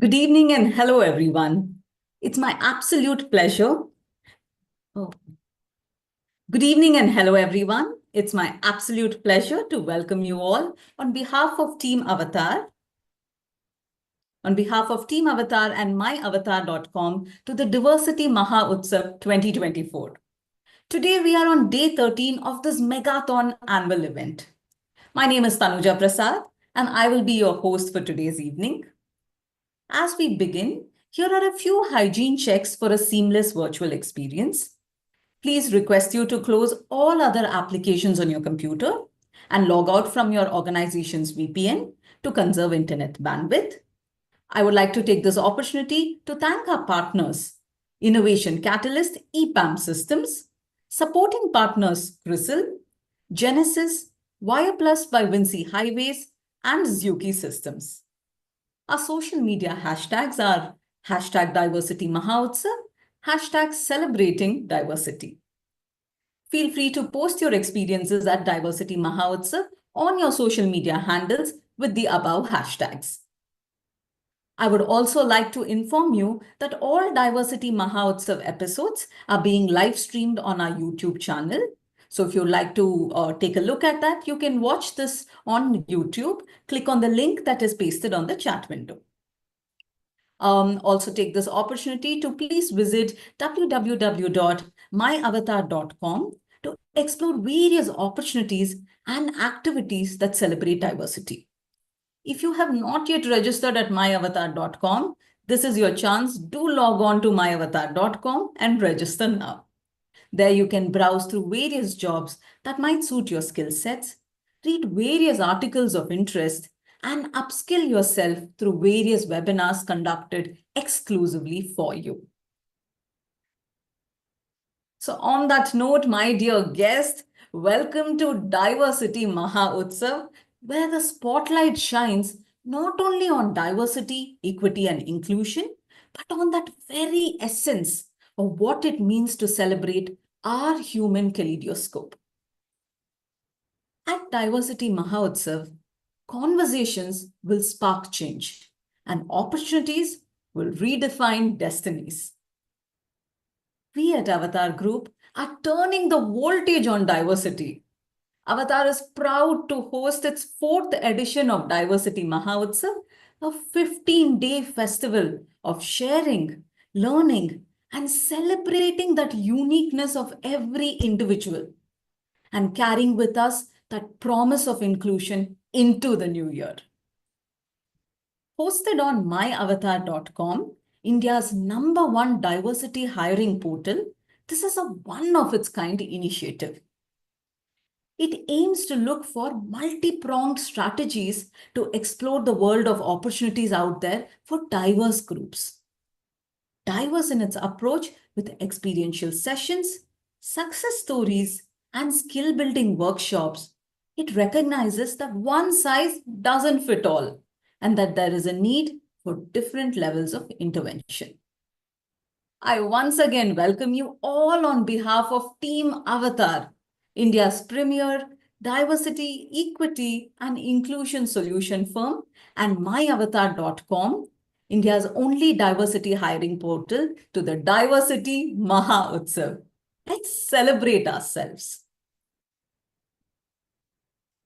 Good evening and hello, everyone. It's my absolute pleasure. Oh, good evening and hello, everyone. It's my absolute pleasure to welcome you all on behalf of Team Avatar. On behalf of Team Avatar and myavatar.com to the Diversity Mahotsav 2024. Today, we are on day 13 of this megathon annual event. My name is Tanuja Prasad, and I will be your host for today's evening. As we begin, here are a few hygiene checks for a seamless virtual experience. Please request you to close all other applications on your computer and log out from your organization's VPN to conserve internet bandwidth. I would like to take this opportunity to thank our partners, Innovation Catalyst EPAM Systems, supporting partners CRISIL, Genesis, Wireplus by Vinci Highways, and Zuki Systems. Our social media hashtags are hashtag Diversity Mahotsav, hashtag Celebrating Diversity. Feel free to post your experiences at Diversity Mahotsav on your social media handles with the above hashtags. I would also like to inform you that all Diversity Mahotsav episodes are being live streamed on our YouTube channel. So if you'd like to take a look at that, you can watch this on YouTube. Click on the link that is pasted on the chat window. Also take this opportunity to please visit www.myavatar.com to explore various opportunities and activities that celebrate diversity. If you have not yet registered at myavatar.com, this is your chance. Do log on to myavatar.com and register now. There you can browse through various jobs that might suit your skill sets, read various articles of interest, and upskill yourself through various webinars conducted exclusively for you. So on that note, my dear guest, welcome to Diversity Mahotsav, where the spotlight shines not only on diversity, equity, and inclusion, but on that very essence of what it means to celebrate our human kaleidoscope. At Diversity Mahotsav, conversations will spark change and opportunities will redefine destinies. We at Avatar Group are turning the voltage on diversity. Avatar is proud to host its 4th edition of Diversity Mahotsav, a 15-day festival of sharing, learning, and celebrating that uniqueness of every individual and carrying with us that promise of inclusion into the new year. Hosted on myavatar.com, India's #1 diversity hiring portal, this is a one-of-its-kind initiative. It aims to look for multi-pronged strategies to explore the world of opportunities out there for diverse groups. Diverse in its approach with experiential sessions, success stories, and skill-building workshops, it recognizes that one size doesn't fit all and that there is a need for different levels of intervention. I once again welcome you all on behalf of Team Avatar, India's premier diversity, equity, and inclusion solution firm, and myavatar.com, India's only diversity hiring portal, to the Diversity Mahotsav. Let's celebrate ourselves.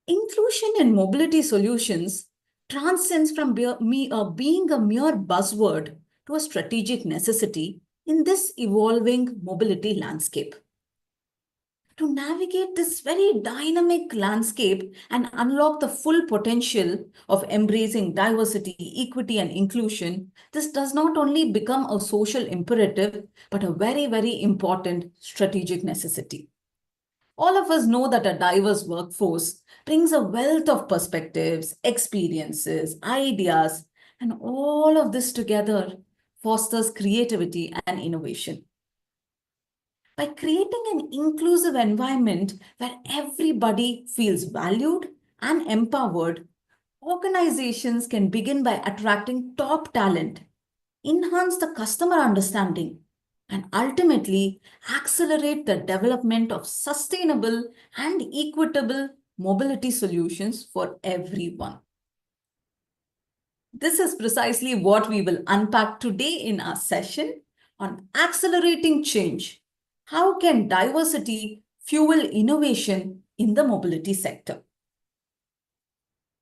Inclusion in mobility solutions transcends from being a mere buzzword to a strategic necessity in this evolving mobility landscape. To navigate this very dynamic landscape and unlock the full potential of embracing diversity, equity, and inclusion, this does not only become a social imperative, but a very, very important strategic necessity. All of us know that a diverse workforce brings a wealth of perspectives, experiences, ideas, and all of this together fosters creativity and innovation. By creating an inclusive environment where everybody feels valued and empowered, organizations can begin by attracting top talent, enhance the customer understanding, and ultimately accelerate the development of sustainable and equitable mobility solutions for everyone. This is precisely what we will unpack today in our session on accelerating change. How can diversity fuel innovation in the mobility sector?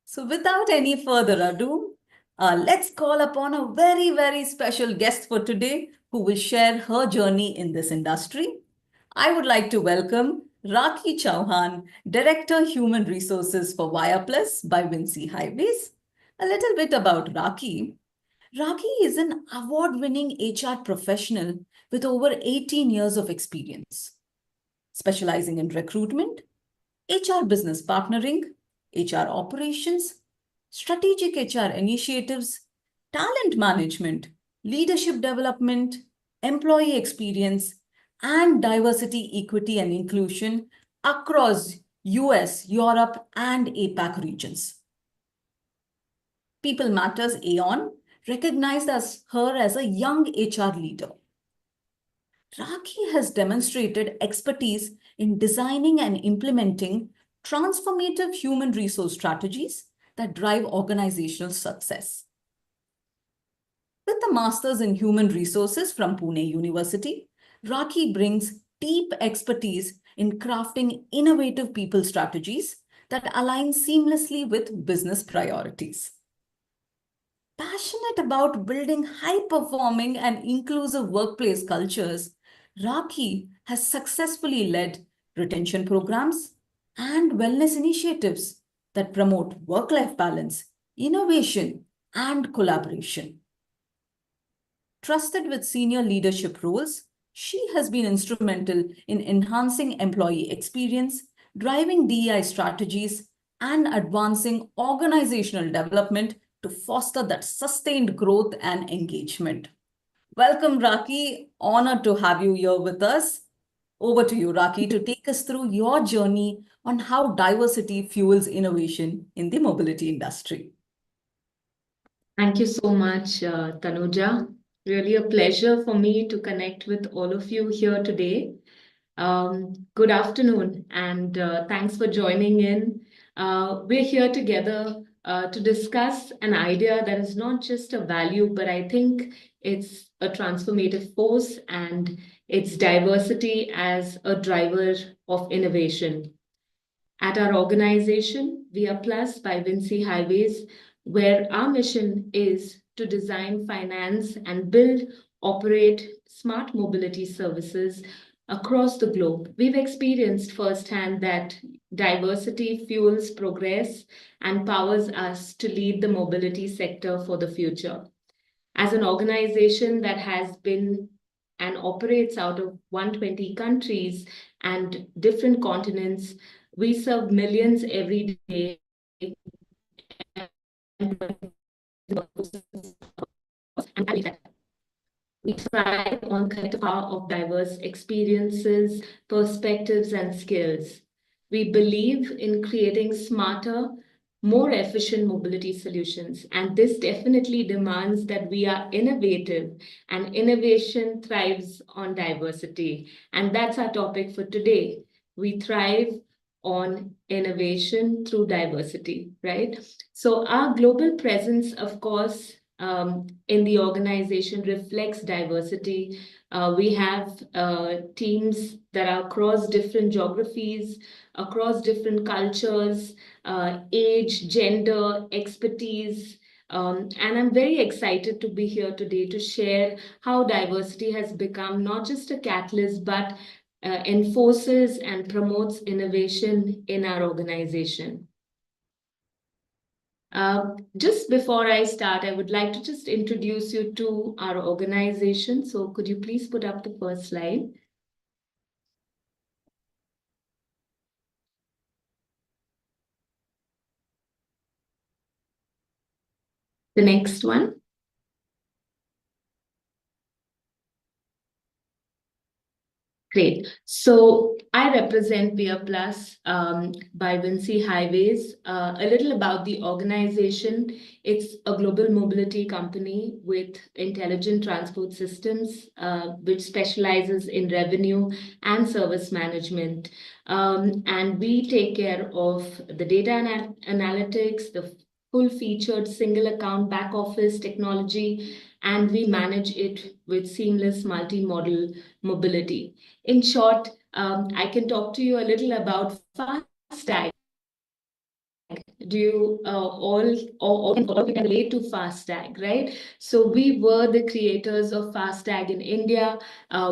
So without any further ado, let's call upon a very, very special guest for today who will share her journey in this industry. I would like to welcome Rakhi Chauhan, Director Human Resources for ViaPlus by Vinci Highways. A little bit about Rakhi. Rakhi is an award-winning HR professional with over 18 years of experience, specializing in recruitment, HR business partnering, HR operations, strategic HR initiatives, talent management, leadership development, employee experience, and diversity, equity, and inclusion across US, Europe, and APAC regions. People Matters Aeon recognized her as a young HR leader. Rakhi has demonstrated expertise in designing and implementing transformative human resource strategies that drive organizational success. With a master's in human resources from Pune University, Rakhi brings deep expertise in crafting innovative people strategies that align seamlessly with business priorities. Passionate about building high-performing and inclusive workplace cultures, Rakhi has successfully led retention programs and wellness initiatives that promote work-life balance, innovation, and collaboration. Trusted with senior leadership roles, she has been instrumental in enhancing employee experience, driving DEI strategies, and advancing organizational development to foster that sustained growth and engagement. Welcome, Rakhi. Honored to have you here with us. Over to you, Rakhi, to take us through your journey on how diversity fuels innovation in the mobility industry. Thank you so much, Tanuja. Really a pleasure for me to connect with all of you here today. Good afternoon, and thanks for joining in. We're here together to discuss an idea that is not just a value, but I think it's a transformative force, and it's diversity as a driver of innovation. At our organization, Via Plus by Vinci Highways, where our mission is to design, finance, and build, operate smart mobility services across the globe. We've experienced firsthand that diversity fuels progress and powers us to lead the mobility sector for the future. As an organization that has been and operates out of 120 countries and different continents, we serve millions every day. And we thrive on the power of diverse experiences, perspectives, and skills. We believe in creating smarter, more efficient mobility solutions. And this definitely demands that we are innovative, and innovation thrives on diversity. And that's our topic for today. We thrive on innovation through diversity, right? So our global presence, of course, in the organization reflects diversity. We have teams that are across different geographies, across different cultures, age, gender, expertise. And I'm very excited to be here today to share how diversity has become not just a catalyst, but enforces and promotes innovation in our organization. Just before I start, I would like to just introduce you to our organization. So could you please put up the first slide? The next one. Great. So I represent Via Plus by Vinci Highways. A little about the organization. It's a global mobility company with intelligent transport systems, which specializes in revenue and service management. And we take care of the data analytics, the full-featured single account back office technology, and we manage it with seamless multi-model mobility. In short, I can talk to you a little about FASTag. Do you all can relate to FASTag, right? So we were the creators of FASTag in India,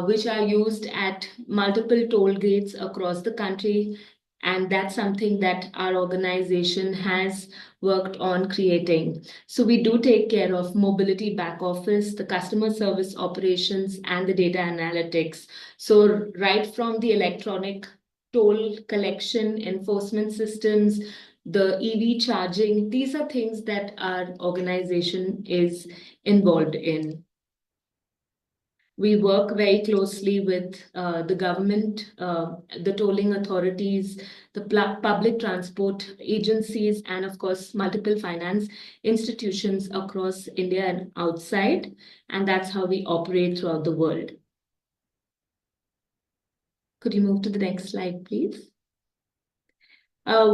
which are used at multiple toll gates across the country. And that's something that our organization has worked on creating. So we do take care of mobility back office, the customer service operations, and the data analytics. So right from the electronic toll collection enforcement systems, the EV charging, these are things that our organization is involved in. We work very closely with the government, the tolling authorities, the public transport agencies, and of course, multiple finance institutions across India and outside. And that's how we operate throughout the world. Could you move to the next slide, please?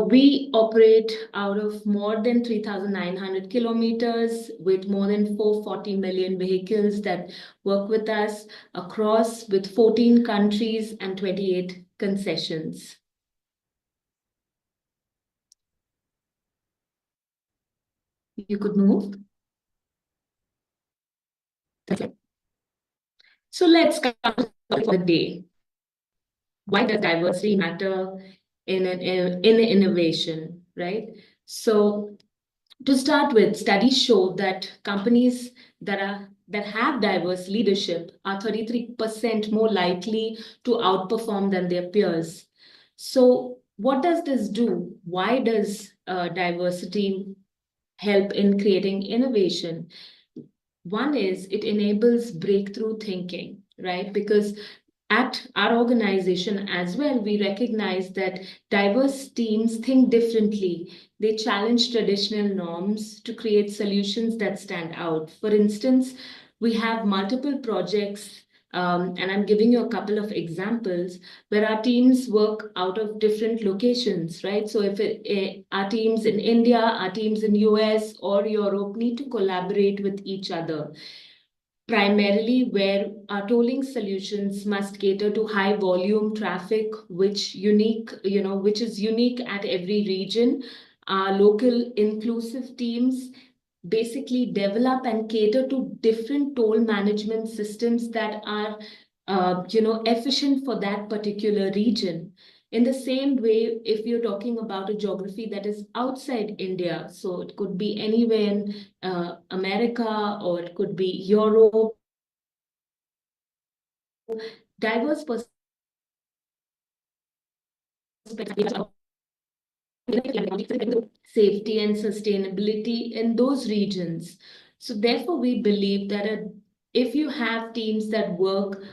We operate out of more than 3,900 kilometers with more than 440 million vehicles that work with us across with 14 countries and 28 concessions. You could move. Okay. So let's come to the day. Why does diversity matter in innovation, right? So to start with, studies show that companies that have diverse leadership are 33% more likely to outperform than their peers. So what does this do? Why does diversity help in creating innovation? One is it enables breakthrough thinking, right? Because at our organization as well, we recognize that diverse teams think differently. They challenge traditional norms to create solutions that stand out. For instance, we have multiple projects, and I'm giving you a couple of examples where our teams work out of different locations, right? So if our teams in India, our teams in US or Europe need to collaborate with each other, primarily where our tolling solutions must cater to high volume traffic, which is unique at every region. Our local inclusive teams basically develop and cater to different toll management systems that are efficient for that particular region. In the same way, if you're talking about a geography that is outside India, so it could be anywhere in America or it could be Europe, diverse perspectives, safety and sustainability in those regions. So therefore, we believe that if you have teams that work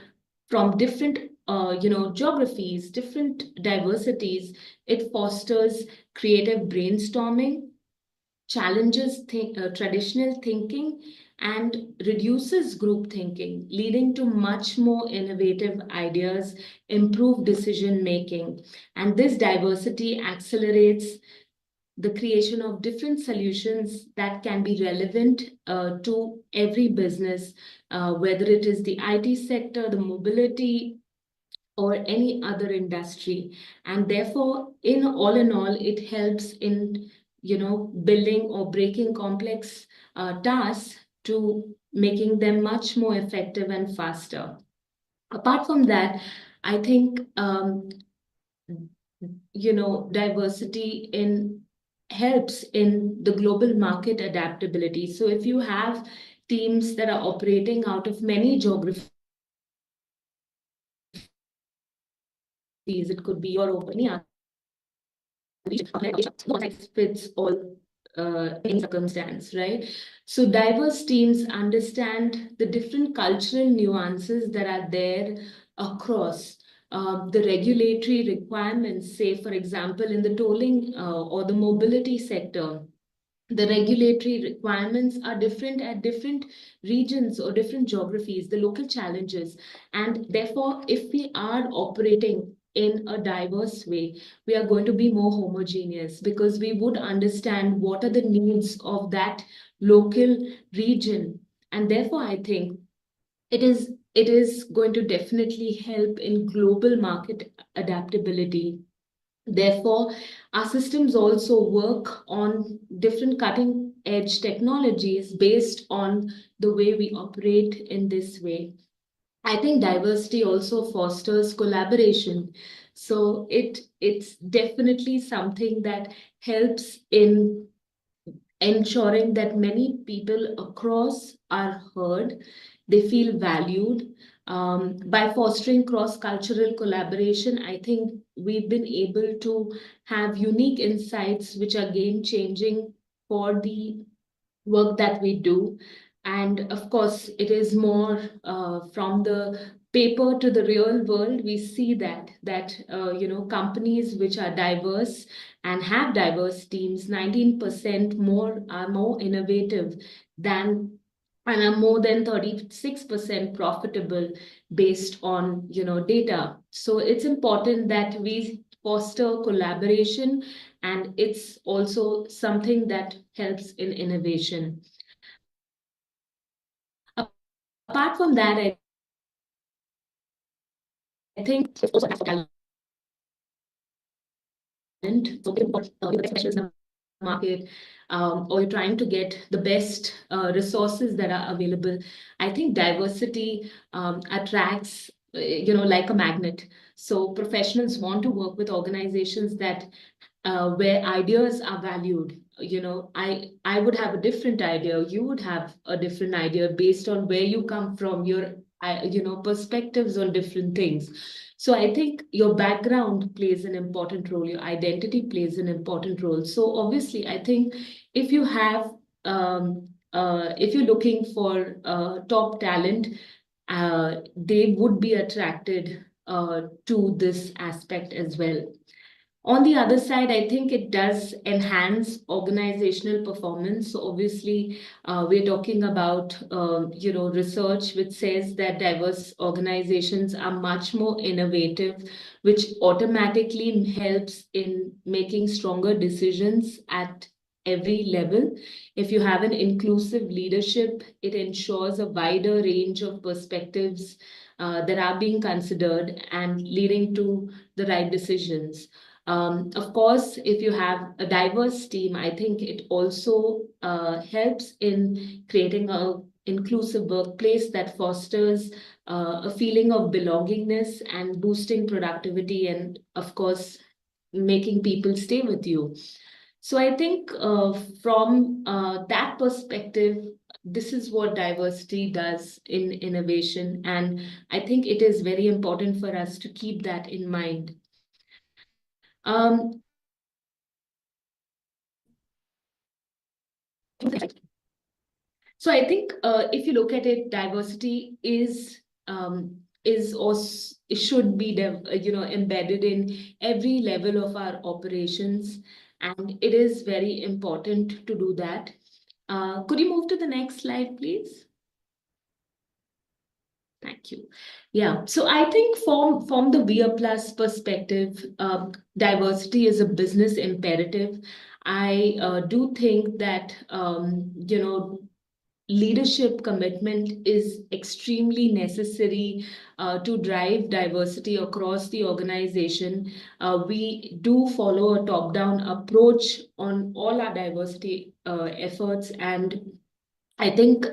from different geographies, different diversities, it fosters creative brainstorming, challenges traditional thinking, and reduces group thinking, leading to much more innovative ideas, improved decision making. And this diversity accelerates the creation of different solutions that can be relevant to every business, whether it is the IT sector, the mobility, or any other industry. And therefore, in all, it helps in building or breaking complex tasks to making them much more effective and faster. Apart from that, I think diversity in helps in the global market adaptability. So if you have teams that are operating out of many geographies, it could be Europe, any other region, one fits all in circumstance, right? So diverse teams understand the different cultural nuances that are there across the regulatory requirements, say, for example, in the tolling or the mobility sector. The regulatory requirements are different at different regions or different geographies, the local challenges. And therefore, if we are operating in a diverse way, we are going to be more homogeneous because we would understand what are the needs of that local region. And therefore, I think it is going to definitely help in global market adaptability. Therefore, our systems also work on different cutting edge technologies based on the way we operate in this way. I think diversity also fosters collaboration. So it's definitely something that helps in ensuring that many people across are heard, they feel valued. By fostering cross cultural collaboration, I think we've been able to have unique insights which are game changing for the work that we do. And of course, it is more from the paper to the real world. We see that companies which are diverse and have diverse teams, 19% more are more innovative than and are more than 36% profitable based on data. So it's important that we foster collaboration, and it's also something that helps in innovation. Apart from that, I think it's also for talent. So you're the best specialist in the market, or you're trying to get the best resources that are available. I think diversity attracts, like a magnet. So professionals want to work with organizations that where ideas are valued. I would have a different idea, you would have a different idea based on where you come from, your perspectives on different things. So I think your background plays an important role, your identity plays an important role. So obviously, I think if you have if you're looking for top talent, they would be attracted to this aspect as well. On the other side, I think it does enhance organizational performance. So obviously, we're talking about research which says that diverse organizations are much more innovative, which automatically helps in making stronger decisions at every level. If you have an inclusive leadership, it ensures a wider range of perspectives that are being considered and leading to the right decisions. Of course, if you have a diverse team, I think it also helps in creating a inclusive workplace that fosters a feeling of belongingness and boosting productivity, and of course, making people stay with you. So I think from that perspective, this is what diversity does in innovation, and I think it is very important for us to keep that in mind. So I think if you look at it, diversity is or it should be embedded in every level of our operations, and it is very important to do that. Could you move to the next slide, please? Thank you. Yeah, so I think from the VIA Plus perspective, diversity is a business imperative. I do think that leadership commitment is extremely necessary to drive diversity across the organization. We do follow a top-down approach on all our diversity efforts, and I think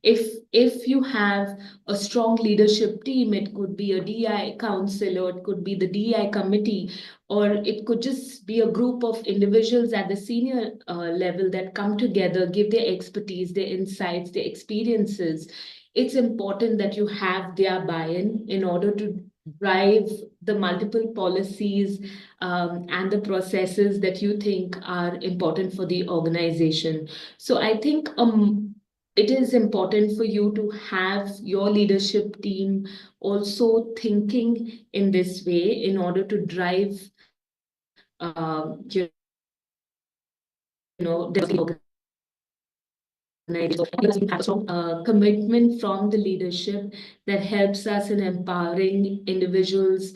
if you have a strong leadership team, it could be a DI council, or it could be the DI committee, or it could just be a group of individuals at the senior level that come together, give their expertise, their insights, their experiences. It's important that you have their buy-in in order to drive the multiple policies and the processes that you think are important for the organization. So I think it is important for you to have your leadership team also thinking in this way in order to drive, the because we have a strong commitment from the leadership that helps us in empowering individuals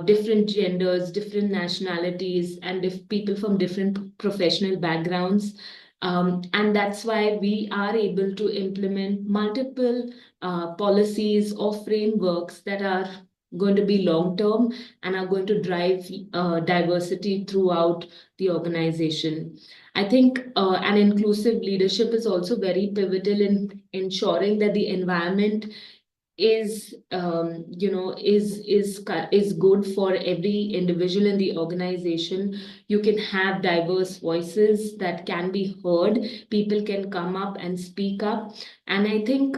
different genders, different nationalities, and people from different professional backgrounds. And that's why we are able to implement multiple policies or frameworks that are going to be long term and are going to drive diversity throughout the organization. I think an inclusive leadership is also very pivotal in ensuring that the environment is is good for every individual in the organization. You can have diverse voices that can be heard. People can come up and speak up, and I think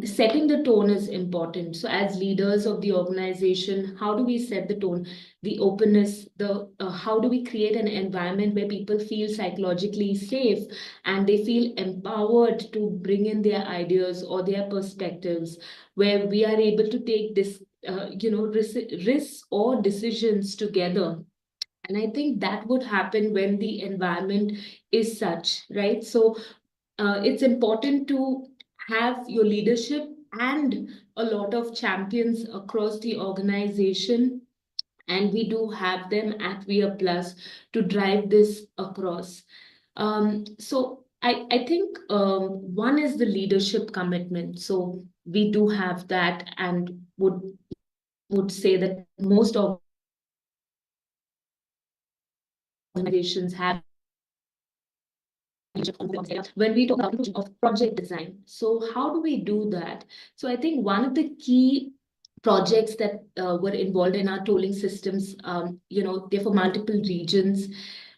setting the tone is important. So as leaders of the organization, how do we set the tone? The openness, the how do we create an environment where people feel psychologically safe and they feel empowered to bring in their ideas or their perspectives, where we are able to take this risks or decisions together. And I think that would happen when the environment is such, right? So it's important to have your leadership and a lot of champions across the organization, and we do have them at Via Plus to drive this across. I think one is the leadership commitment. So we do have that, and would say that most organizations have when we talk about of project design. So how do we do that? So I think one of the key projects that were involved in our tolling systems, they're for multiple regions,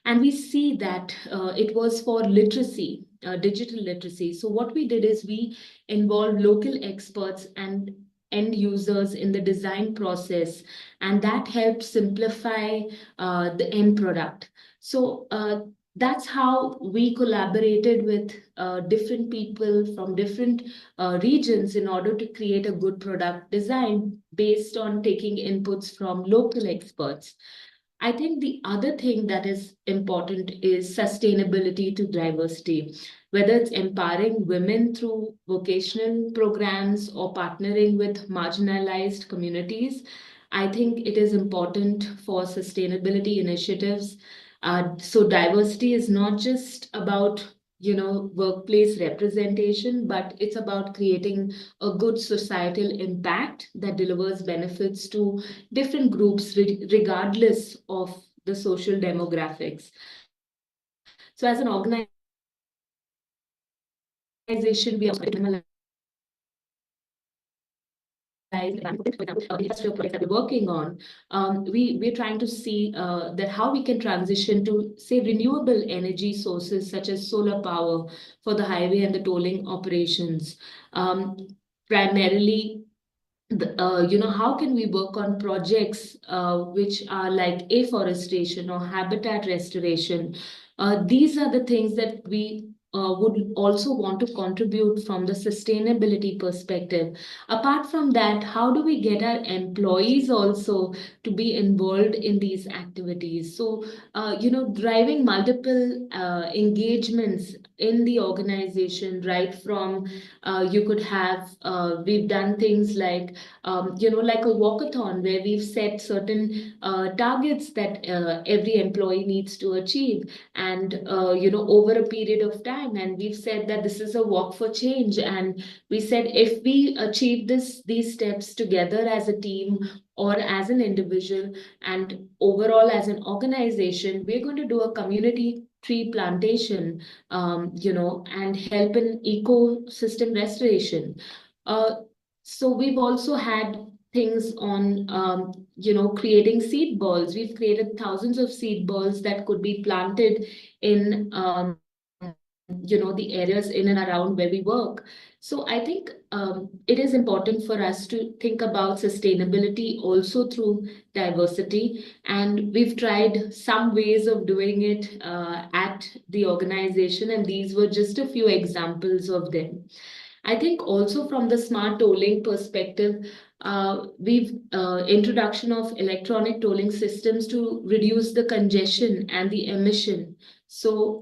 and we see that it was for literacy, digital literacy. So what we did is we involved local experts and end users in the design process, and that helped simplify the end product. So that's how we collaborated with different people from different regions in order to create a good product design based on taking inputs from local experts. I think the other thing that is important is sustainability to diversity, whether it's empowering women through vocational programs or partnering with marginalized communities. I think it is important for sustainability initiatives. So diversity is not just about workplace representation, but it's about creating a good societal impact that delivers benefits to different groups regardless of the social demographics. So as an organization, we are industrial projects that we're working on, we're trying to see that how we can transition to, say, renewable energy sources such as solar power for the highway and the tolling operations. Primarily, how can we work on projects which are like afforestation or habitat restoration? These are the things that we would also want to contribute from the sustainability perspective. Apart from that, how do we get our employees also to be involved in these activities? So, driving multiple engagements in the organization, right from you could have, we've done things like like a walkathon where we've set certain targets that every employee needs to achieve, and over a period of time, and we've said that this is a walk for change, and we said if we achieve these steps together as a team or as an individual and overall as an organization, we're going to do a community tree plantation, and help in ecosystem restoration. Uh, so we've also had things on, creating seed balls. We've created thousands of seed balls that could be planted in, the areas in and around where we work. So I think it is important for us to think about sustainability also through diversity. And we've tried some ways of doing it at the organization, and these were just a few examples of them. I think also from the smart tolling perspective, we've introduction of electronic tolling systems to reduce the congestion and the emission. So,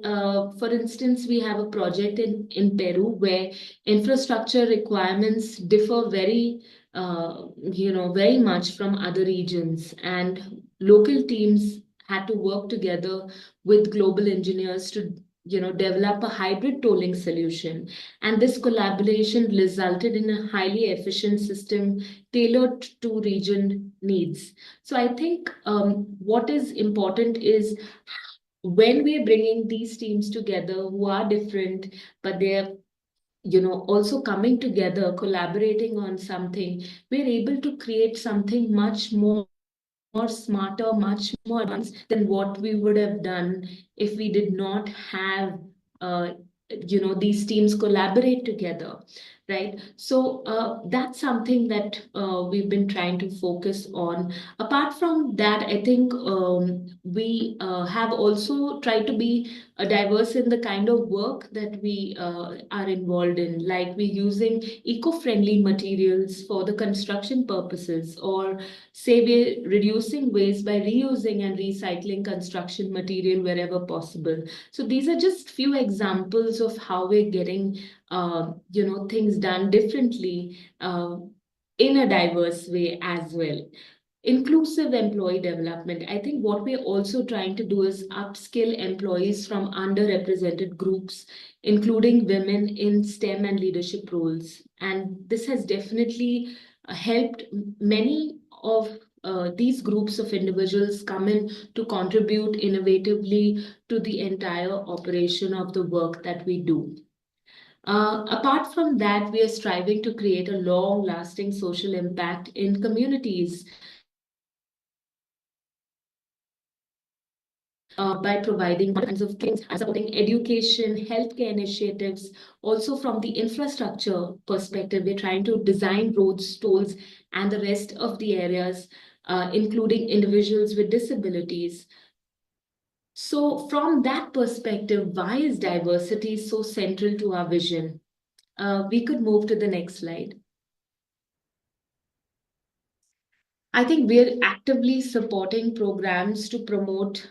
for instance, we have a project in Peru where infrastructure requirements differ very very much from other regions, and local teams had to work together with global engineers to develop a hybrid tolling solution. And this collaboration resulted in a highly efficient system tailored to region needs. So I think what is important is when we are bringing these teams together who are different, but they're also coming together, collaborating on something, we're able to create something much more smarter, much more advanced than what we would have done if we did not have uh, these teams collaborate together, right? So that's something that we've been trying to focus on. Apart from that, I think we have also tried to be diverse in the kind of work that we are involved in. Like we're using eco-friendly materials for the construction purposes, or say we're reducing waste by reusing and recycling construction material wherever possible. So these are just few examples of how we're getting things done differently in a diverse way as well. Inclusive employee development. I think what we're also trying to do is upskill employees from underrepresented groups, including women in STEM and leadership roles. And this has definitely helped many of these groups of individuals come in to contribute innovatively to the entire operation of the work that we do. Apart from that, we are striving to create a long lasting social impact in communities by providing kinds of things and supporting education, healthcare initiatives. Also, from the infrastructure perspective, we're trying to design roads, tolls, and the rest of the areas, including individuals with disabilities. So, from that perspective, why is diversity so central to our vision? We could move to the next slide. I think we're actively supporting programs to promote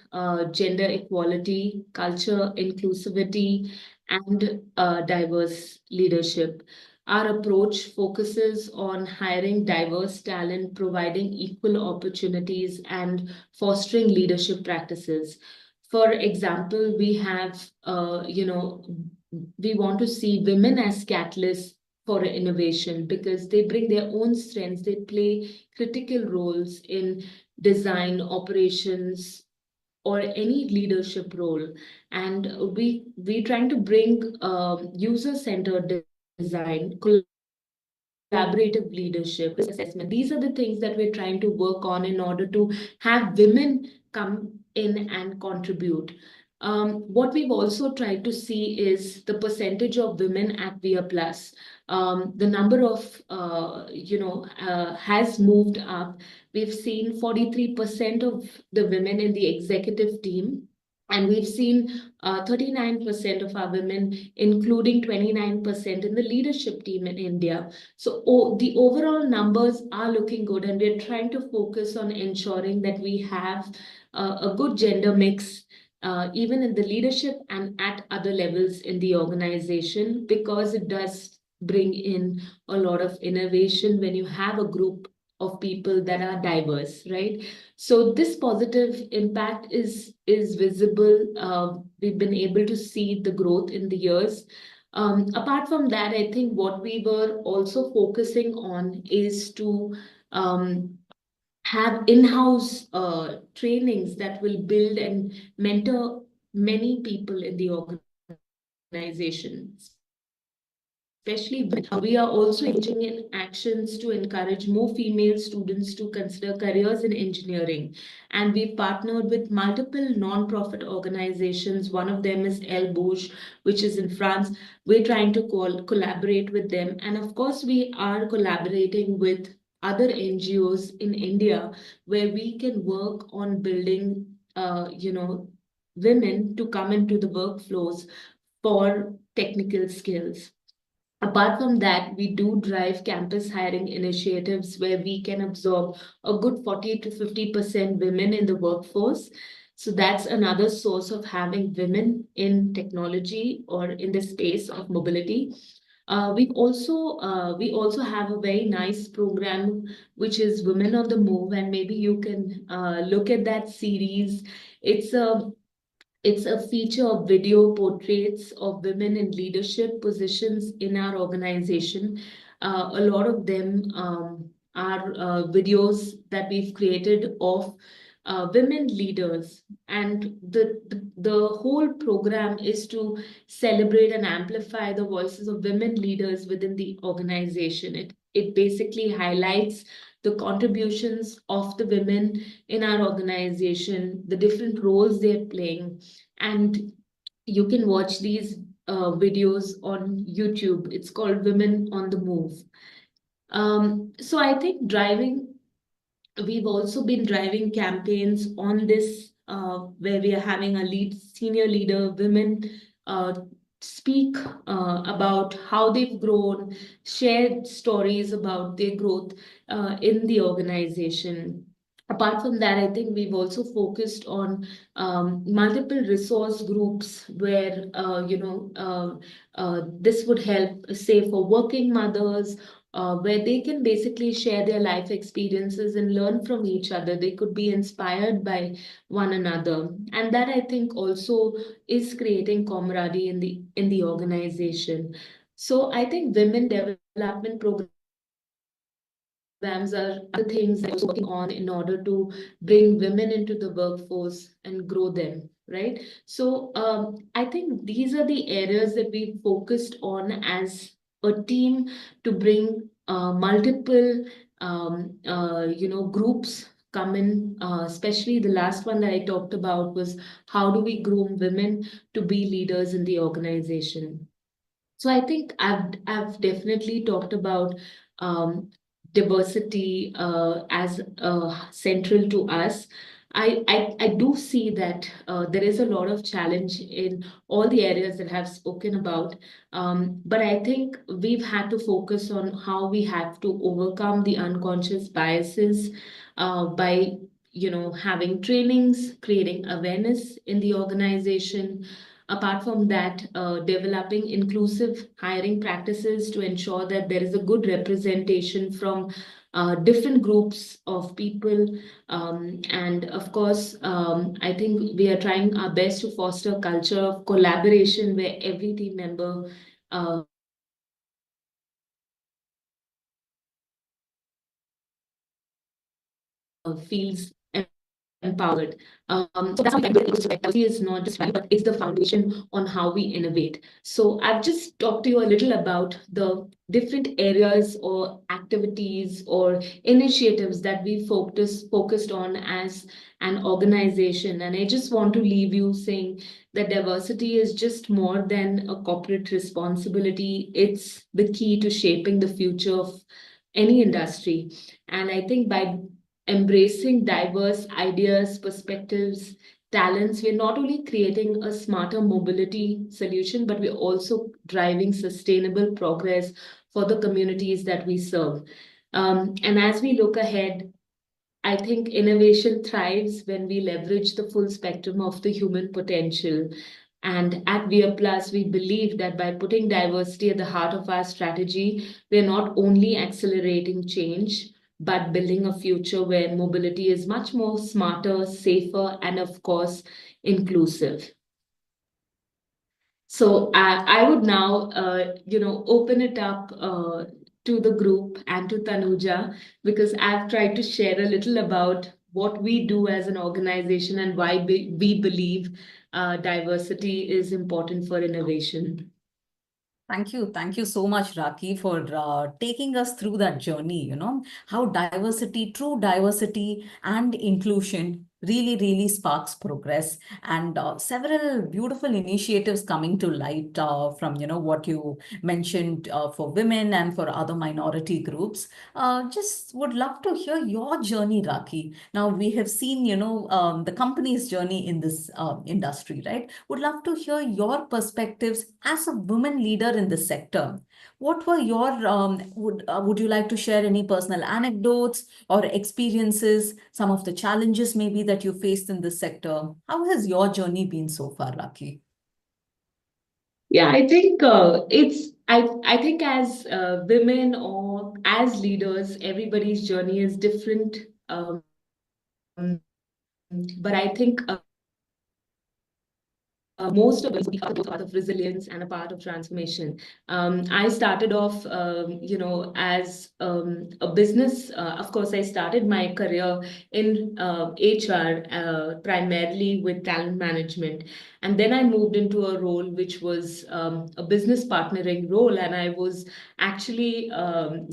gender equality, culture inclusivity, and diverse leadership. Our approach focuses on hiring diverse talent, providing equal opportunities, and fostering leadership practices. For example, we have, we want to see women as catalysts for innovation because they bring their own strengths, they play critical roles in design, operations, or any leadership role. And we trying to bring user-centered design, collaborative leadership, assessment. These are the things that we're trying to work on in order to have women come in and contribute. What we've also tried to see is the percentage of women at VIA Plus. The number of, has moved up. We've seen 43% of the women in the executive team, and we've seen 39% of our women, including 29% in the leadership team in India. So the overall numbers are looking good, and we're trying to focus on ensuring that we have a good gender mix, even in the leadership and at other levels in the organization, because it does bring in a lot of innovation when you have a group of people that are diverse, right? So this positive impact is visible. We've been able to see the growth in the years. Apart from that, I think what we were also focusing on is to have in-house trainings that will build and mentor many people in the organization, especially we are also engaging in actions to encourage more female students to consider careers in engineering. And we've partnered with multiple non-profit organizations. One of them is El Bouche, which is in France. We're trying to collaborate with them. And of course, we are collaborating with other NGOs in India where we can work on building, women to come into the workflows for technical skills. Apart from that, we do drive campus hiring initiatives where we can absorb a good 40 to 50% women in the workforce. So that's another source of having women in technology or in the space of mobility. We also have a very nice program which is Women on the Move, and maybe you can look at that series. It's a it's a feature of video portraits of women in leadership positions in our organization. A lot of them are videos that we've created of women leaders, and the whole program is to celebrate and amplify the voices of women leaders within the organization. It basically highlights the contributions of the women in our organization, the different roles they're playing, and you can watch these videos on YouTube. It's called Women on the Move. So I think we've also been driving campaigns on this, where we are having a senior leader, women, uh, speak about how they've grown, share stories about their growth in the organization. Apart from that, I think we've also focused on multiple resource groups where, this would help, say, for working mothers, where they can basically share their life experiences and learn from each other. They could be inspired by one another, and that, I think, also is creating camaraderie in the organization. So I think women development programs are the things that we're also working on in order to bring women into the workforce and grow them, right? So I think these are the areas that we focused on as a team to bring multiple groups come in. Especially the last one that I talked about was how do we groom women to be leaders in the organization. So I think I've definitely talked about um, diversity as central to us. I do see that there is a lot of challenge in all the areas that I've spoken about, but I think we've had to focus on how we have to overcome the unconscious biases by having trainings, creating awareness in the organization. Apart from that, developing inclusive hiring practices to ensure that there is a good representation from different groups of people. And of course, I think we are trying our best to foster a culture of collaboration where every team member feels empowered. So that's how we can build ecosystem. Diversity is not just value, but it's the foundation on how we innovate. So I've just talked to you a little about the different areas or activities or initiatives that we focused on as an organization. And I just want to leave you saying that diversity is just more than a corporate responsibility. It's the key to shaping the future of any industry. And I think by embracing diverse ideas, perspectives, talents, we're not only creating a smarter mobility solution, but we're also driving sustainable progress for the communities that we serve. And as we look ahead, I think innovation thrives when we leverage the full spectrum of the human potential. And at Wear Plus, we believe that by putting diversity at the heart of our strategy, we're not only accelerating change, but building a future where mobility is much more smarter, safer, and of course, inclusive. So I would now, open it up to the group and to Tanuja, because I've tried to share a little about what we do as an organization and why we believe diversity is important for innovation. Thank you. Thank you so much, Raki, for taking us through that journey, how diversity, true diversity and inclusion really sparks progress, and several beautiful initiatives coming to light from, what you mentioned for women and for other minority groups. Just would love to hear your journey, Raki. Now, we have seen, the company's journey in this industry, right? Would love to hear your perspectives as a woman leader in the sector. What were your, would you like to share any personal anecdotes or experiences, some of the challenges maybe that you faced in this sector? How has your journey been so far, Raki? Yeah, I think I think as women or as leaders, everybody's journey is different. But I think most of us, we are both a part of resilience and a part of transformation. I started off, as a business. Of course, I started my career in HR, primarily with talent management. And then I moved into a role which was a business partnering role. And I was actually, I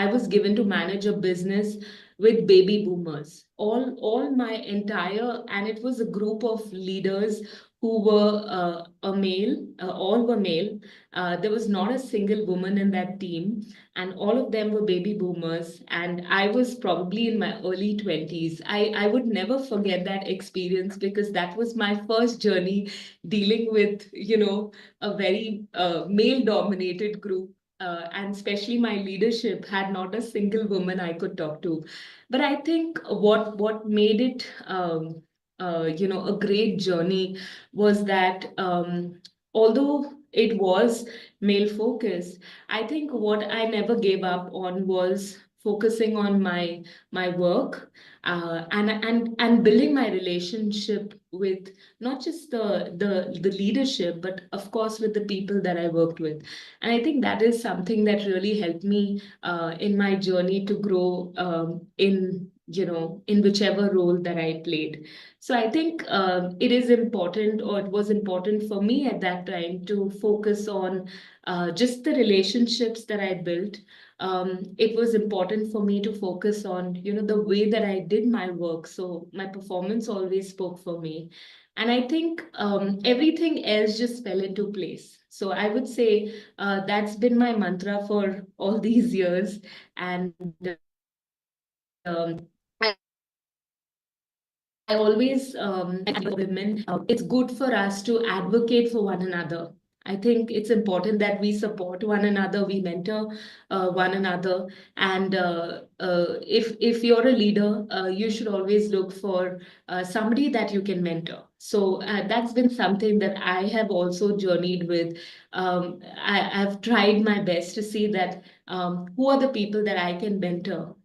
was given to manage a business with baby boomers. All my entire, and it was a group of leaders who were a male, all were male. There was not a single woman in that team, and all of them were baby boomers. And I was probably in my early 20s. I would never forget that experience because that was my first journey dealing with, a very male dominated group. And especially my leadership had not a single woman I could talk to. But I think what made it a great journey was that although it was male focused, I think what I never gave up on was focusing on my work, and building my relationship with not just the leadership, but of course with the people that I worked with. And I think that is something that really helped me in my journey to grow, in whichever role that I played. So I think it is important, or it was important for me at that time to focus on just the relationships that I built. It was important for me to focus on, the way that I did my work. So my performance always spoke for me. And I think everything else just fell into place. So I would say that's been my mantra for all these years. And I always women, it's good for us to advocate for one another. I think it's important that we support one another, we mentor one another, and if you're a leader, you should always look for somebody that you can mentor. So that's been something that I have also journeyed with. I've tried my best to see that who are the people that I can mentor,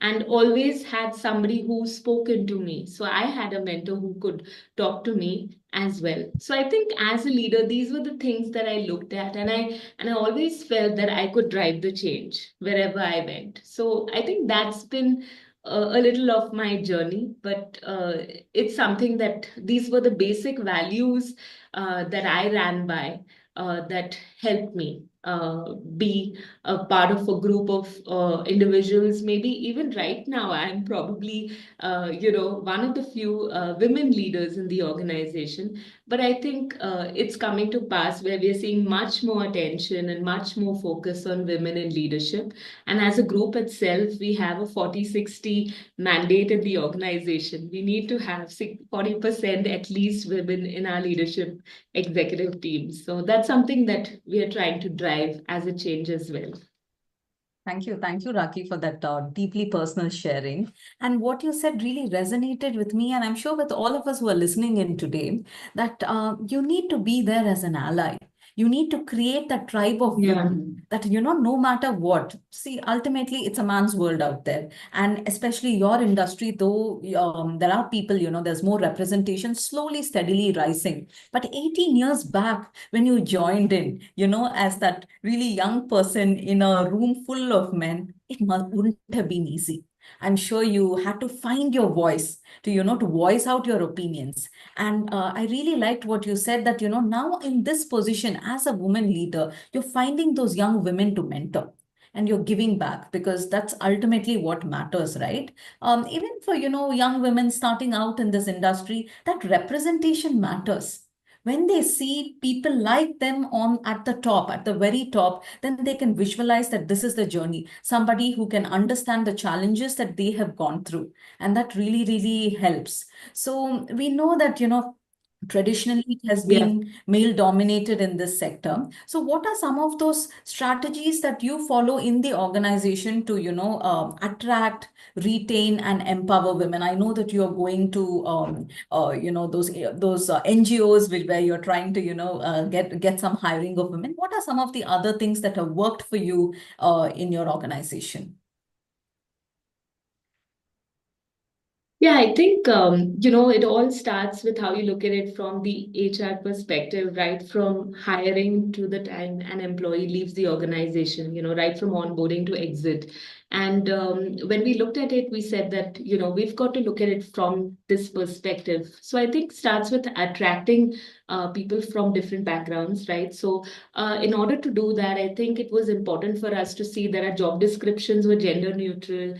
and always had somebody who spoken to me. So I had a mentor who could talk to me as well. So I think as a leader, these were the things that I looked at, and I always felt that I could drive the change wherever I went. So I think that's been a little of my journey, but it's something that these were the basic values that I ran by, that helped me be a part of a group of individuals. Maybe even right now, I'm probably, one of the few women leaders in the organization. But I think it's coming to pass where we are seeing much more attention and much more focus on women in leadership. And as a group itself, we have a 40-60 mandate in the organization. We need to have 40% at least women in our leadership executive teams. So that's something that we are trying to drive as a change as well. Thank you, Raki, for that deeply personal sharing. And what you said really resonated with me, and I'm sure with all of us who are listening in today, that you need to be there as an ally. You need to create that tribe of Yeah. women that, no matter what, see, ultimately, it's a man's world out there. And especially your industry, though there are people, there's more representation slowly, steadily rising. But 18 years back, when you joined in, as that really young person in a room full of men, wouldn't have been easy. I'm sure you had to find your voice to, to voice out your opinions. And I really liked what you said that, now in this position as a woman leader, you're finding those young women to mentor. And you're giving back because that's ultimately what matters, right? Even for, young women starting out in this industry, that representation matters. When they see people like them on at the top, at the very top, then they can visualize that this is the journey, somebody who can understand the challenges that they have gone through. And that really, really helps. So we know that, Traditionally, it has Yeah. been male dominated in this sector. So what are some of those strategies that you follow in the organization to, attract, retain, and empower women? I know that you're going to, those NGOs where you're trying to, get some hiring of women. What are some of the other things that have worked for you in your organization? Yeah, I think it all starts with how you look at it from the HR perspective, right from hiring to the time an employee leaves the organization, right from onboarding to exit. And when we looked at it, we said that, we've got to look at it from this perspective. So I think starts with attracting people from different backgrounds, right? So in order to do that, I think it was important for us to see that our job descriptions were gender neutral.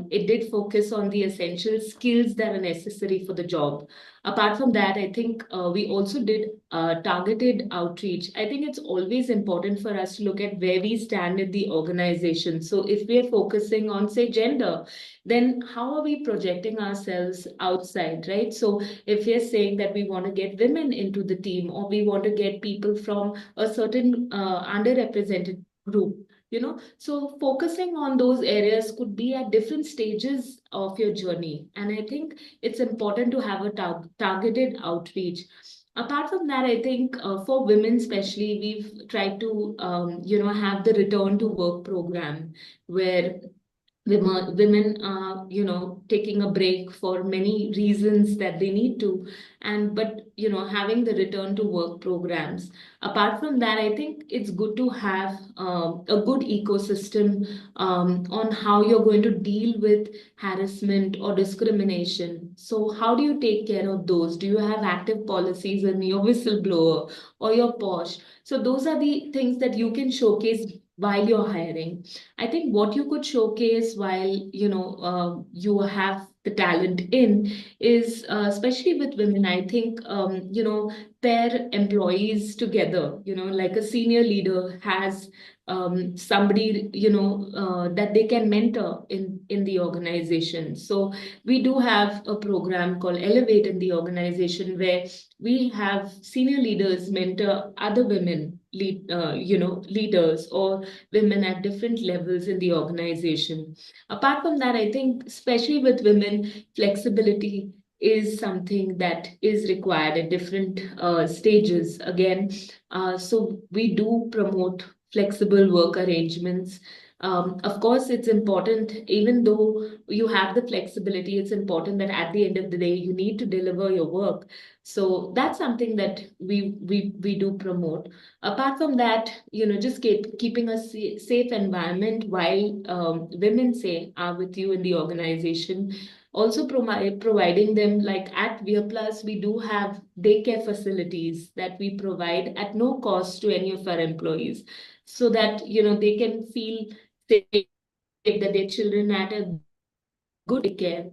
It did focus on the essential skills that are necessary for the job. Apart from that, I think we also did targeted outreach. I think it's always important for us to look at where we stand in the organization. So if we are focusing on, say, gender, then how are we projecting ourselves outside, right? So if we are saying that we want to get women into the team, or we want to get people from a certain underrepresented group, so focusing on those areas could be at different stages of your journey. And I think it's important to have a targeted outreach. Apart from that, I think for women especially, we've tried to have the return to work program where women are taking a break for many reasons that they need to, and but having the return to work programs. Apart from that, I think it's good to have a good ecosystem on how you're going to deal with harassment or discrimination. So how do you take care of those? Do you have active policies in your whistleblower or your posh? So those are the things that you can showcase while you're hiring. I think what you could showcase while you have the talent in is especially with women. I think pair employees together. Like a senior leader has somebody that they can mentor in the organization. So we do have a program called Elevate in the organization where we have senior leaders mentor other women leaders or women at different levels in the organization. Apart from that, I think, especially with women, flexibility is something that is required at different stages. Again, so we do promote flexible work arrangements. Of course, it's important, even though you have the flexibility, it's important that at the end of the day, you need to deliver your work. So that's something that we do promote. Apart from that, just keeping a safe environment while women say are with you in the organization. Also providing them, like at Wear Plus, we do have daycare facilities that we provide at no cost to any of our employees, so that they can feel safe that their children at a good daycare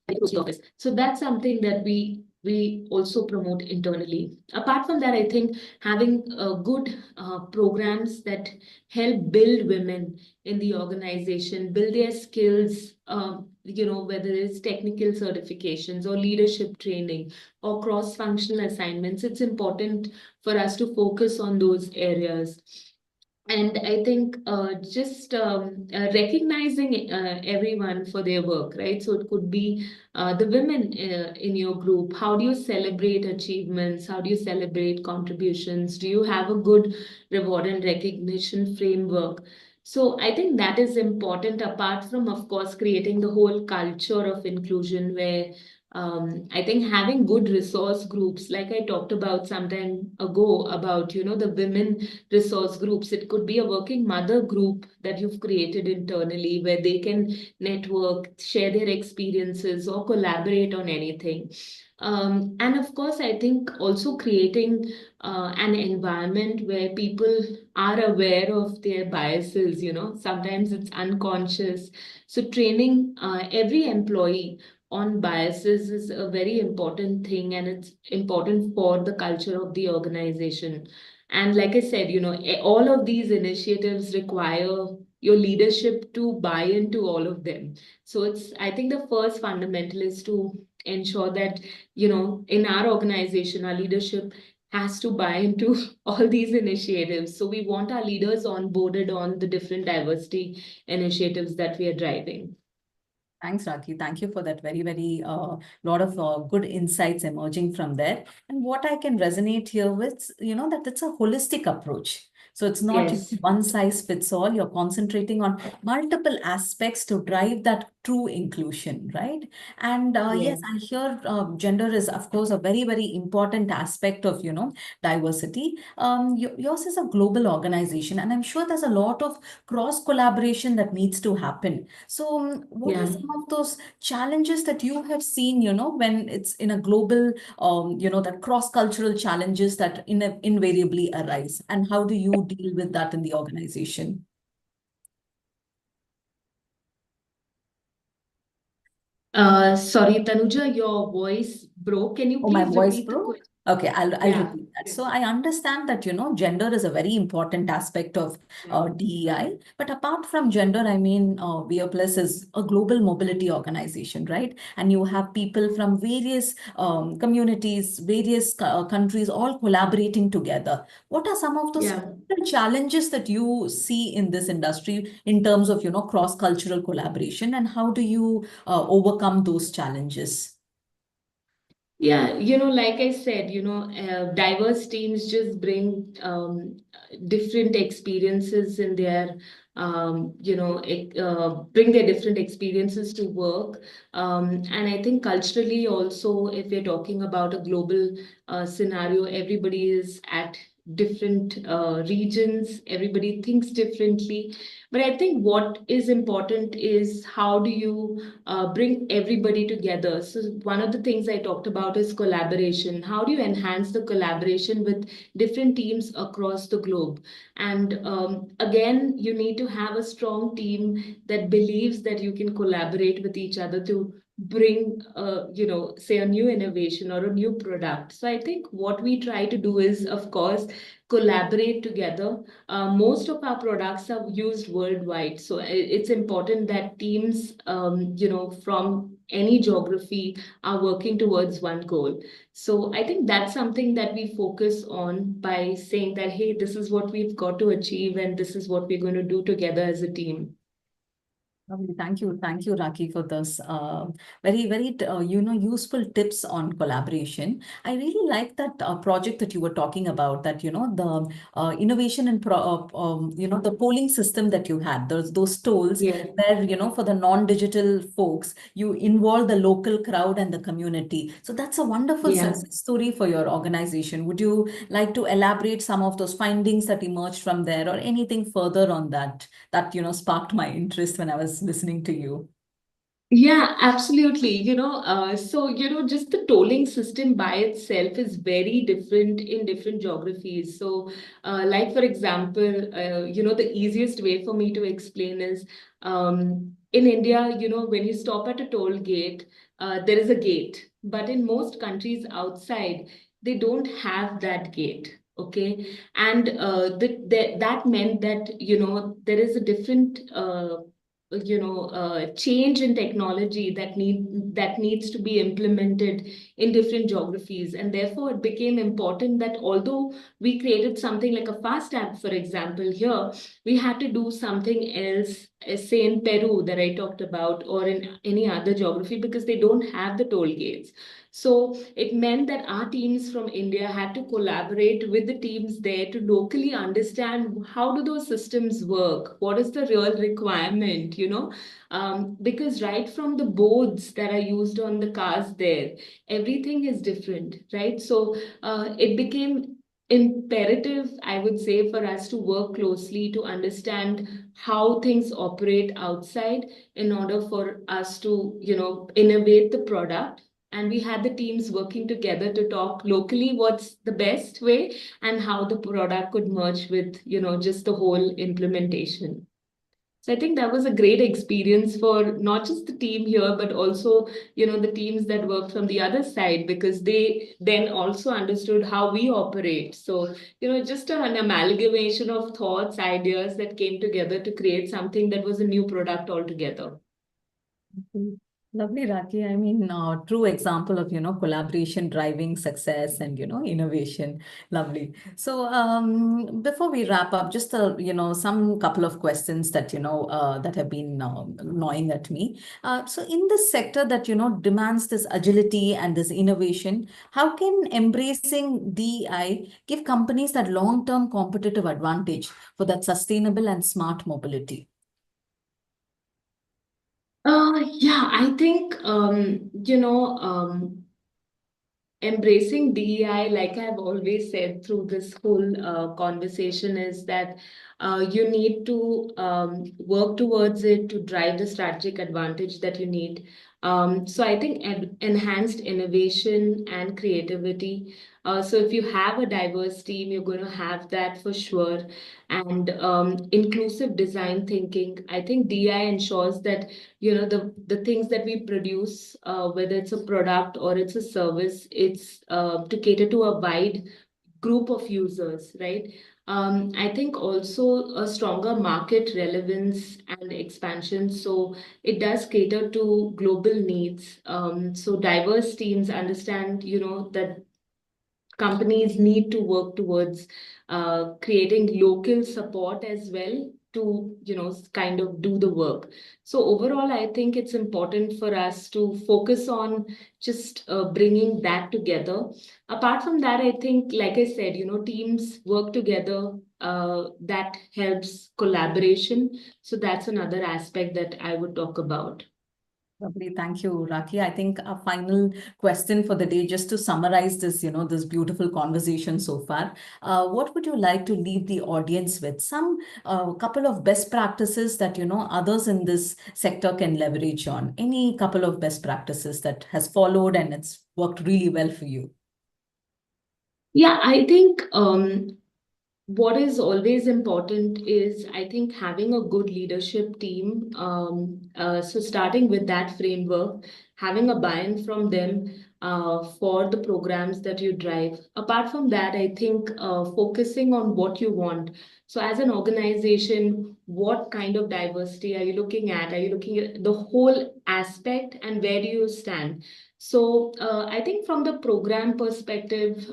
close to the office. So that's something that we also promote internally. Apart from that, I think having good programs that help build women in the organization, build their skills, whether it's technical certifications or leadership training or cross-functional assignments, it's important for us to focus on those areas. And I think just recognizing everyone for their work, right? So it could be the women in your group. How do you celebrate achievements? How do you celebrate contributions? Do you have a good reward and recognition framework? So I think that is important, apart from, of course, creating the whole culture of inclusion where I think having good resource groups, like I talked about some time ago, about the women resource groups. It could be a working mother group that you've created internally where they can network, share their experiences, or collaborate on anything. And of course, I think also creating an environment where people are aware of their biases. Sometimes it's unconscious. So training every employee on biases is a very important thing, and it's important for the culture of the organization. And like I said, all of these initiatives require your leadership to buy into all of them. So I think the first fundamental is to ensure that, in our organization, our leadership has to buy into all these initiatives. So we want our leaders onboarded on the different diversity initiatives that we are driving. Thanks, Raki. Thank you for that very lot of good insights emerging from there. And what I can resonate here with, that it's a holistic approach. So it's not Yes. one size fits all. You're concentrating on multiple aspects to drive that true inclusion, right? And Yeah. yes, I hear gender is, of course, a very important aspect of, diversity. Yours is a global organization, and I'm sure there's a lot of cross collaboration that needs to happen. So, what are Yeah. some of those challenges that you have seen, when it's in a global, that cross-cultural challenges that invariably arise, and how do you deal with that in the organization? Sorry, Tanuja, your voice broke. Can you Oh, my please voice repeat the broke? question? Okay, I'll Yeah. repeat that. So I understand that, gender is a very important aspect of Yeah. DEI. But apart from gender, I mean, Plus is a global mobility organization, right? And you have people from various communities, various countries, all collaborating together. What are some of those Yeah. challenges that you see in this industry in terms of, cross-cultural collaboration, and how do you overcome those challenges? Yeah, like I said, diverse teams just bring different experiences in their, bring their different experiences to work. And I think culturally also, if we're talking about a global scenario, everybody is at different regions, everybody thinks differently. But I think what is important is how do you bring everybody together. So one of the things I talked about is collaboration. How do you enhance the collaboration with different teams across the globe? And again, you need to have a strong team that believes that you can collaborate with each other to bring, say a new innovation or a new product. So I think what we try to do is, of course, collaborate together. Most of our products are used worldwide, so it's important that teams, from any geography are working towards one goal. So I think that's something that we focus on by saying that, hey, this is what we've got to achieve, and this is what we're going to do together as a team. Thank you, Raki, for this very useful tips on collaboration. I really like that project that you were talking about. That the innovation and the polling system that you had. Those tools Yeah. where for the non-digital folks you involve the local crowd and the community. So that's a wonderful Yeah. success story for your organization. Would you like to elaborate some of those findings that emerged from there, or anything further on that sparked my interest when I was listening to you? Yeah, absolutely. Just the tolling system by itself is very different in different geographies. So, like for example, the easiest way for me to explain is in India, when you stop at a toll gate, there is a gate. But in most countries outside, they don't have that gate. Okay, and that meant that there is a different change in technology that needs to be implemented in different geographies, and therefore it became important that although we created something like a fast app, for example, here we had to do something else, say in Peru that I talked about, or in any other geography, because they don't have the toll gates. So it meant that our teams from India had to collaborate with the teams there to locally understand how do those systems work, what is the real requirement, because right from the boards that are used on the cars there, everything is different, right? So it became imperative, I would say, for us to work closely to understand how things operate outside in order for us to, innovate the product. And we had the teams working together to talk locally what's the best way and how the product could merge with, just the whole implementation. So I think that was a great experience for not just the team here, but also, the teams that work from the other side, because they then also understood how we operate. So, just an amalgamation of thoughts, ideas that came together to create something that was a new product altogether. Lovely, Raki. I mean, true example of, collaboration driving success and, innovation. Lovely. So, before we wrap up, just, some couple of questions that, that have been gnawing at me. So in this sector that, demands this agility and this innovation, how can embracing DEI give companies that long-term competitive advantage for that sustainable and smart mobility? Yeah, I think embracing DEI, like I've always said through this whole conversation, is that you need to work towards it to drive the strategic advantage that you need. So I think enhanced innovation and creativity. So if you have a diverse team, you're going to have that for sure. And inclusive design thinking. I think DI ensures that the things that we produce, whether it's a product or it's a service, it's to cater to a wide group of users, right? I think also a stronger market relevance and expansion. So it does cater to global needs. So diverse teams understand, that companies need to work towards creating local support as well to kind of do the work. So overall I think it's important for us to focus on just bringing that together. Apart from that, I think, like I said, teams work together, that helps collaboration. So that's another aspect that I would talk about. Lovely. Thank you, Raki. I think a final question for the day, just to summarize this, this beautiful conversation so far. What would you like to leave the audience with? Some couple of best practices that, others in this sector can leverage on. Any couple of best practices that has followed and it's worked really well for you. Yeah, I think what is always important is, I think, having a good leadership team. So starting with that framework, having a buy-in from them for the programs that you drive. Apart from that, I think focusing on what you want. So as an organization, what kind of diversity are you looking at? Are you looking at the whole aspect, and where do you stand? So I think from the program perspective,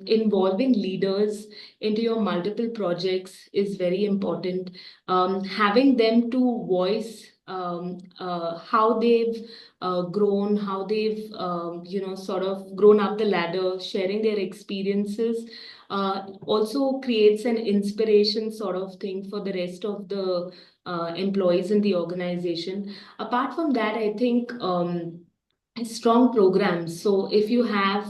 involving leaders into your multiple projects is very important. Having them to voice how they've grown, how they've sort of grown up the ladder, sharing their experiences, also creates an inspiration sort of thing for the rest of the employees in the organization. Apart from that, I think. Strong programs. So if you have,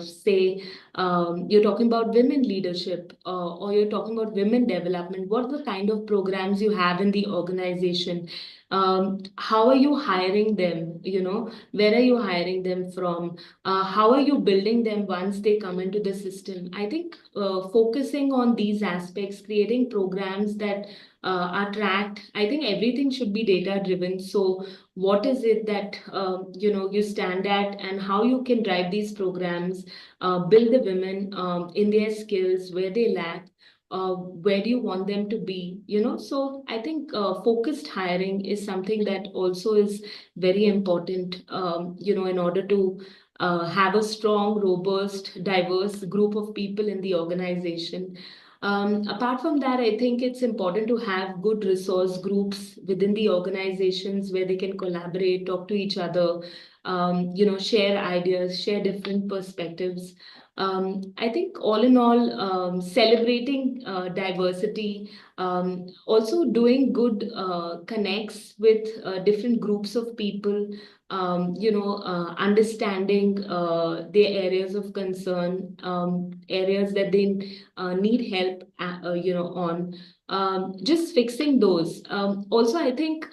say, you're talking about women leadership, or you're talking about women development, what are the kind of programs you have in the organization? How are you hiring them? Where are you hiring them from? How are you building them once they come into the system? I think focusing on these aspects, creating programs that are tracked. I think everything should be data driven. So what is it that you stand at, and how you can drive these programs, build the women in their skills, where they lack, where do you want them to be, so I think focused hiring is something that also is very important, in order to have a strong, robust, diverse group of people in the organization. Apart from that, I think it's important to have good resource groups within the organizations where they can collaborate, talk to each other, share ideas, share different perspectives. I think all in all, celebrating diversity, also doing good connects with different groups of people, understanding their areas of concern, areas that they need help, on. Just fixing those. Also, I think,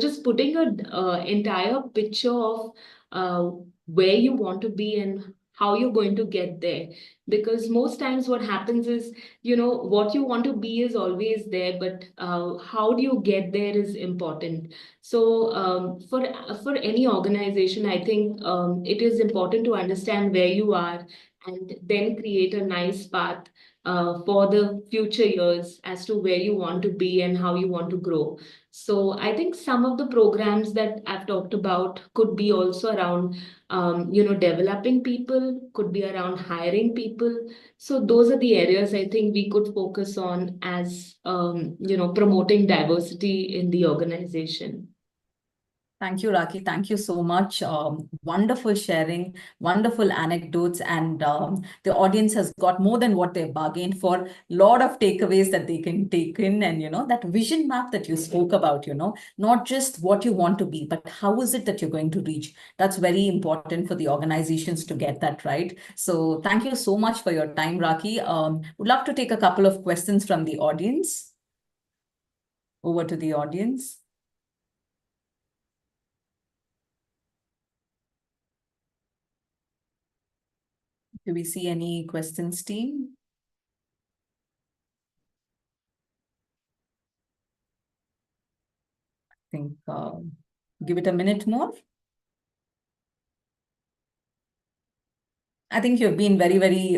just putting a entire picture of uh, where you want to be and how you're going to get there. Because most times what happens is, what you want to be is always there, but how do you get there is important. So for any organization, I think it is important to understand where you are, and then create a nice path for the future years as to where you want to be and how you want to grow. So I think some of the programs that I've talked about could be also around, developing people, could be around hiring people. So those are the areas I think we could focus on as, promoting diversity in the organization. Thank you, Raki. Thank you so much. Wonderful sharing, wonderful anecdotes, and the audience has got more than what they bargained for. Lot of takeaways that they can take in, and that vision map that you spoke about. Not just what you want to be, but how is it that you're going to reach. That's very important for the organizations to get that right. So thank you so much for your time, Raki. Would love to take a couple of questions from the audience. Over to the audience. Do we see any questions, team? I think give it a minute more. I think you've been very, very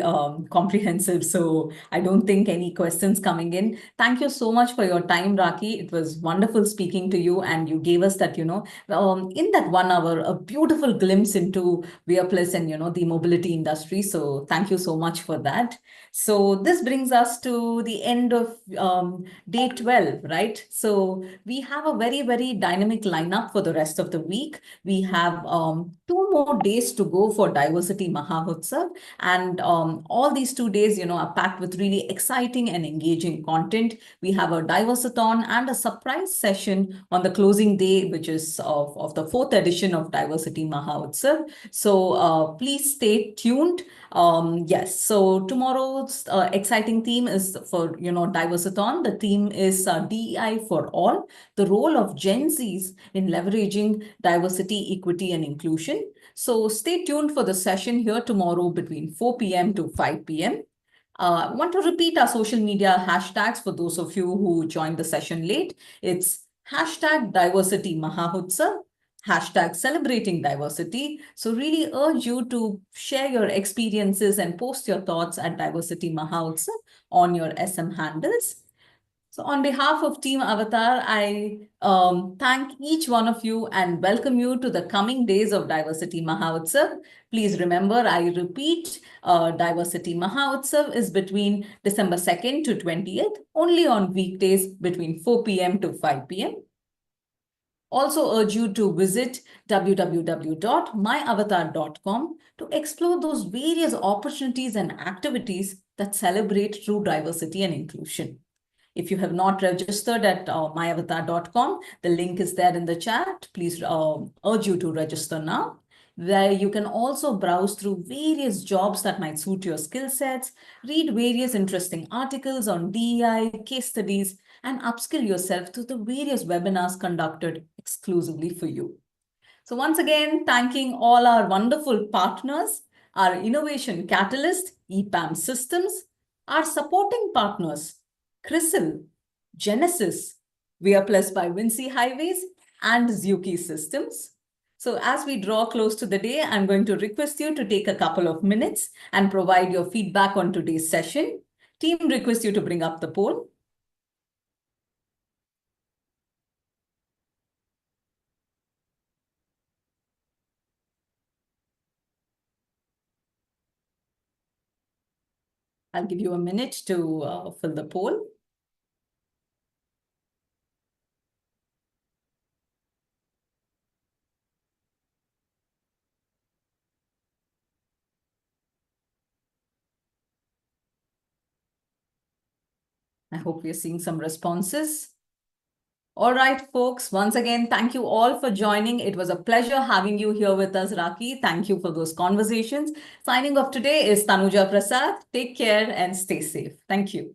comprehensive. So I don't think any questions coming in. Thank you so much for your time, Raki. It was wonderful speaking to you. And you gave us that, in that 1 hour, a beautiful glimpse into Plus and, the mobility industry. So thank you so much for that. So this brings us to the end of day 12, right? So we have a very, very dynamic lineup for the rest of the week. We have 2 more days to go for Diversity Mahotsav. And all these 2 days, are packed with really exciting and engaging content. We have a Diversithon and a surprise session on the closing day, which is of the 4th edition of Diversity Mahotsav. So please stay tuned. Yes, so tomorrow's exciting theme is for, Diversithon. The theme is DEI for all, the role of Gen Zs in leveraging diversity, equity, and inclusion. So stay tuned for the session here tomorrow between 4 p.m. to 5 p.m. I want to repeat our social media hashtags for those of you who joined the session late. It's hashtag Diversity Mahotsav, hashtag Celebrating Diversity. So really urge you to share your experiences and post your thoughts at Diversity Mahotsav on your SM handles. So on behalf of Team Avatar, I thank each one of you and welcome you to the coming days of Diversity Mahotsav. Please remember, I repeat, Diversity Mahotsav is between December 2nd to 20th, only on weekdays between 4 p.m. to 5 p.m. Also urge you to visit www.myavatar.com to explore those various opportunities and activities that celebrate true diversity and inclusion. If you have not registered at myavatar.com, the link is there in the chat. Please urge you to register now, where you can also browse through various jobs that might suit your skill sets, read various interesting articles on DEI, case studies, and upskill yourself through the various webinars conducted exclusively for you. So once again, thanking all our wonderful partners, our innovation catalyst, EPAM Systems, our supporting partners, CRISIL, Genesis, Plus by Vinci Highways, and Zuki Systems. So as we draw close to the day, I'm going to request you to take a couple of minutes and provide your feedback on today's session. Team requests you to bring up the poll. I'll give you a minute to fill the poll. I hope we're seeing some responses. All right, folks, once again, thank you all for joining. It was a pleasure having you here with us, Raki. Thank you for those conversations. Signing off today is Tanuja Prasad. Take care and stay safe. Thank you.